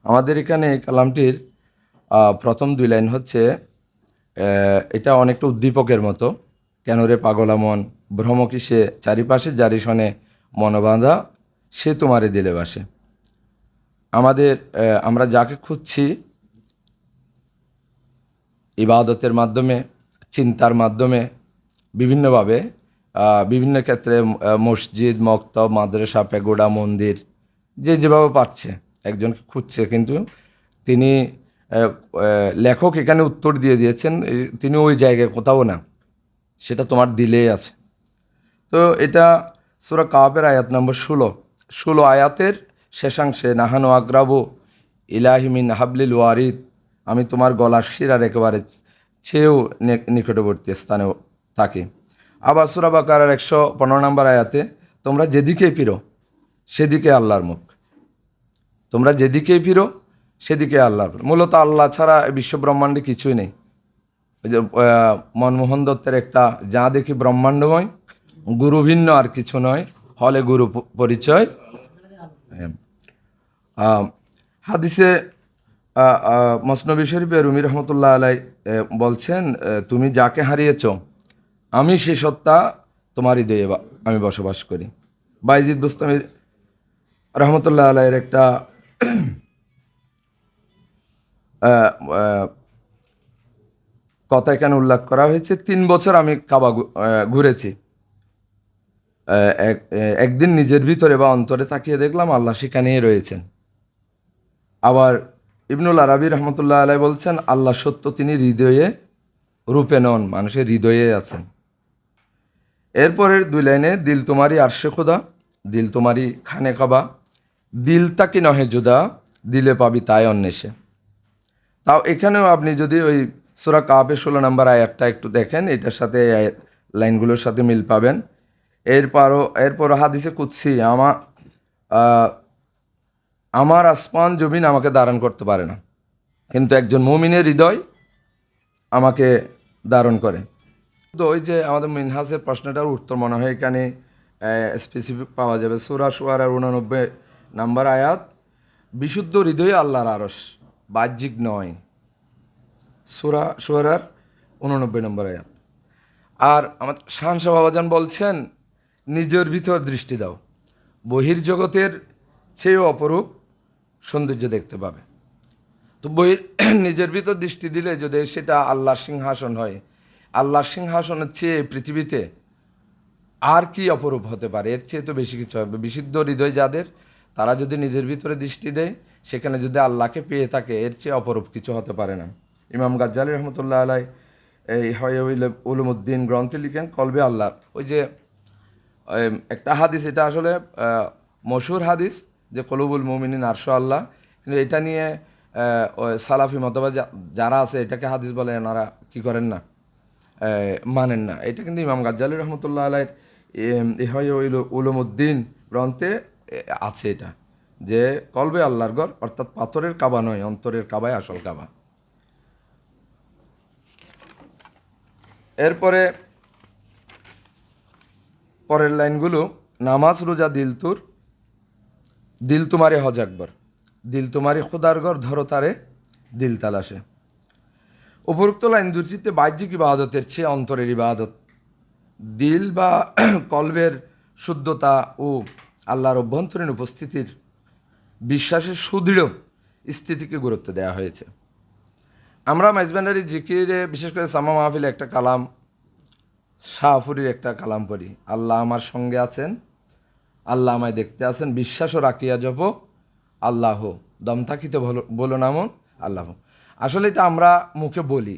আমাদের এখানে এই কালামটির প্রথম দুই লাইন হচ্ছে, এটা অনেকটা উদ্দীপকের মতো। কেন রে পাগলা মন, ভ্রম কিসে চারিপাশে জারি শনে, মনোবাঁধা সে তোমারে দিলে বাসে। আমরা যাকে খুঁজছি ইবাদতের মাধ্যমে, চিন্তার মাধ্যমে, বিভিন্নভাবে, বিভিন্ন ক্ষেত্রে মসজিদ, মক্তব, মাদ্রাসা, পেগোডা, মন্দির, যে যেভাবে পারছে একজনকে খুঁজছে, কিন্তু তিনি লেখক এখানে উত্তর দিয়ে দিয়েছেন তিনি ওই জায়গায় কোথাও না, সেটা তোমার দিলেই আছে। তো এটা সূরা কাহাফের আয়াত নম্বর 16 আয়াতের শেষাংশে, নাহানু আগ্রাবু ইলাহিমিন হাবলিল ওয়ারিদ, আমি তোমার গলার শিরার একেবারে চেয়েও নিকটবর্তী স্থানেও থাকি। আবার সূরা বাকারার 115 নম্বর আয়াতে, তোমরা যেদিকেই ফিরো সেদিকে আল্লাহর মুখ, তোমরা যেদিকেই ফিরো সেদিকে আল্লাহর মুখ। মূলত আল্লাহ ছাড়া বিশ্ব ব্রহ্মাণ্ডে কিছুই নেই। ওই যে মনমোহন দত্তের একটা, যা দেখি ব্রহ্মাণ্ডময়, গুরু ভিন্ন আর কিছু নয়, হলে গুরু পরিচয়। আহ, হাদিসে মসনবী শরীফে রুমি রহমতুল্লাহ আলাই বলছেন, তুমি যাকে হারিয়েছ আমি সে সত্তা তোমার হৃদয়ে আমি বসবাস করি। বাইজিদ বুস্তামি রহমতুল্লাহ আলাইয়ের একটা আহ, আহ, কথা এখানে উল্লেখ করা হয়েছে, 3 বছর আমি কাবা ঘুরেছি। একদিন নিজের ভিতরে বা অন্তরে তাকিয়ে দেখলাম আল্লাহ সেখানেই রয়েছেন। আবার ইবনুল আরাবি রহমতুল্লাহ আলাই বলছেন, আল্লাহ সত্য, তিনি হৃদয়ে রূপে নন, মানুষের হৃদয়ে আছেন। এরপরের দুই লাইনে, দিল তোমারই আরশে খোদা, দিল তোমারই খানে কাবা, দিল তাকি নহে জুদা, দিলে পাবি তাই অন্বেষে। তাও এখানেও আপনি যদি ওই সূরা কাহাফের 16 নম্বর আয়াতটা একটু দেখেন, এটার সাথে লাইনগুলোর সাথে মিল পাবেন। এরপরও হাদিসে কুদসি, আমার আসমান জমিন আমাকে ধারণ করতে পারে না, কিন্তু একজন মুমিনের হৃদয় আমাকে ধারণ করে। তো ওই যে আমাদের মিনহাসের প্রশ্নটার উত্তর মনে হয় এখানে স্পেসিফিক পাওয়া যাবে। সূরা শুআরার 89 নম্বর আয়াত, বিশুদ্ধ হৃদয়ে আল্লাহর আরশ, বাহ্যিক নয়। সূরা শুআরার 89 নম্বর আয়াত। আর আমার শাহনশাহ বাবাজান বলছেন, নিজের ভিতর দৃষ্টি দাও, বহির্জগতের চেয়েও অপরূপ সৌন্দর্য দেখতে পাবে। তো নিজের ভিতর দৃষ্টি দিলে যদি সেটা আল্লাহর সিংহাসন হয়, আল্লাহর সিংহাসনের চেয়ে পৃথিবীতে আর কি অপরূপ হতে পারে? এর চেয়ে তো বেশি কিছু হবে। বিশুদ্ধ হৃদয় যাদের, তারা যদি নিজের ভিতরে দৃষ্টি দেয়, সেখানে যদি আল্লাহকে পেয়ে থাকে, এর চেয়ে অপরূপ কিছু হতে পারে না। ইমাম গাজ্জালী রহমতুল্লাহ আলাই এই হয় উলুমুদ্দিন গ্রন্থে লিখেন, কলবে আল্লাহর ওই যে একটা হাদিস, এটা আসলে মশহুর হাদিস, যে কলুবুল মুমিনিন আরশো আল্লাহ, কিন্তু এটা নিয়ে ওই সালাফি মতবাদ যারা আছে এটাকে হাদিস বলে, এনারা কি করেন না, মানেন না। এটা কিন্তু ইমাম গাজ্জালী রহমতুল্লাহ আলাইয়ের ইহাই উলুমুদ্দিন গ্রন্থে আছে এটা, যে কলবে আল্লাহর ঘর, অর্থাৎ পাথরের কাবা নয়, অন্তরের কাবায় আসল কাবা। এরপরে পরের লাইনগুলো, নামাজ রোজা দিল তোমারে হজ আকবর, দিল তোমারে খোদার ঘর, ধরো তারে দিল তালাশে। উপরোক্ত লাইন দুটিতে বাহ্যিক ইবাদতের চেয়ে অন্তরের ইবাদত, দিল বা কলবের শুদ্ধতা ও আল্লাহর অভ্যন্তরীণ উপস্থিতির বিশ্বাসের সুদৃঢ় স্থিতিকে গুরুত্ব দেওয়া হয়েছে। আমরা মাইজবান্ডারি জিকিরে, বিশেষ করে সামা মাহফিলে একটা কালাম, শাহফুরির একটা কালাম পড়ি, আল্লাহ আমার সঙ্গে আছেন, আল্লাহ আমায় দেখতে আছেন, বিশ্বাসও রাখিয়া জপ আল্লাহ, দম থাকিতে বলো নামন আল্লাহ। আসলে এটা আমরা মুখে বলি,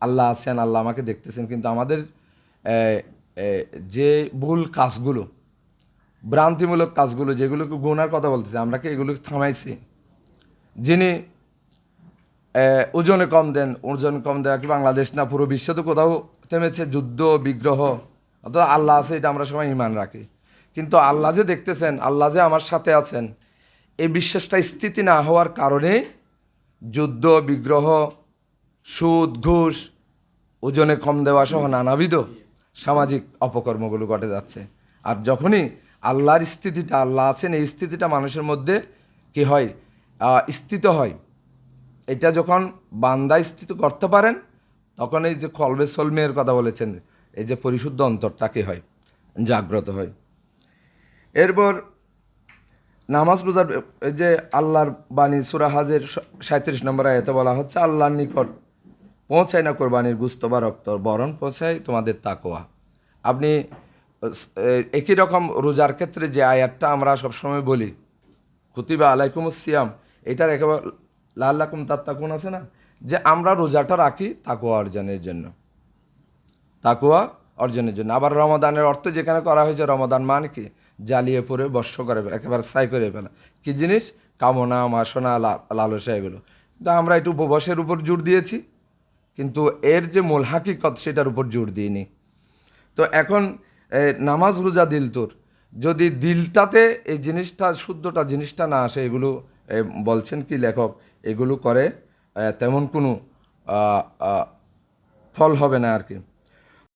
আল্লাহ আছেন, আল্লাহ আমাকে দেখতেছেন, কিন্তু আমাদের যে ভুল কাজগুলো, ভ্রান্তিমূলক কাজগুলো, যেগুলোকে গুনার কথা বলতেছে, আমরা কি এগুলোকে থামাইছি? যিনি ওজনে কম দেন, ওজন কম দেওয়া কি বাংলাদেশ না, পুরো বিশ্ব তো কোথাও থেমেছে যুদ্ধ বিগ্রহ, অথবা আল্লাহ আছে, এটা আমরা সবাই ইমান রাখি। কিন্তু আল্লাহ যে দেখতেছেন, আল্লাহ যে আমার সাথে আছেন, এই বিশ্বাসটা স্থিতি না হওয়ার কারণে যুদ্ধ বিগ্রহ, সুদ ঘুষ, ওজনে কম দেওয়া সহ নানাবিধ সামাজিক অপকর্মগুলো ঘটে যাচ্ছে। আর যখনই আল্লাহর স্থিতিটা, আল্লাহ আছেন এই স্থিতিটা মানুষের মধ্যে কি হয়, স্থিত হয়, এটা যখন বান্দা স্থিত করতে পারেন তখন এই যে কলবে সলমের কথা বলেছেন, এই যে পরিশুদ্ধ অন্তরটাকে হয়, জাগ্রত হয়। এরপর নামাজ রোজার এই যে আল্লাহর বাণী সূরা হাজের 37 নম্বর আয়াতে বলা হচ্ছে, আল্লাহর নিকট পৌঁছায় না কোরবানির গুস্ত বা রক্ত, বরং পৌঁছায় তোমাদের তাকওয়া। আপনি একই রকম রোজার ক্ষেত্রে যে আয়াতটা আমরা সবসময় বলি, কুতিবা আলাইকুমুস সিয়াম, এটার একেবারে লাল্লাকুম তাত্তাকুন আছে না, যে আমরা রোজাটা রাখি তাকওয়া অর্জনের জন্য, তাকওয়া অর্জনের জন্য। আবার রমাদানের অর্থ যেখানে করা হয়েছে, রমাদান মানে কি, জ্বালিয়ে পড়ে বর্ষ করে ফেলা, একেবারে ছাই করে ফেলা। কী জিনিস? কামনা, বাসনা, লালসা, এগুলো। কিন্তু আমরা একটু উপবাসের উপর জোর দিয়েছি, কিন্তু এর যে মূল হাকিকত সেটার উপর জোর দিইনি। তো এখন নামাজ রোজা দিল তোর, যদি দিলটাতে এই জিনিসটা, শুদ্ধটা জিনিসটা না আসে, এগুলো বলছেন কি লেখক, এগুলো করে তেমন কোনো ফল হবে না আর কি।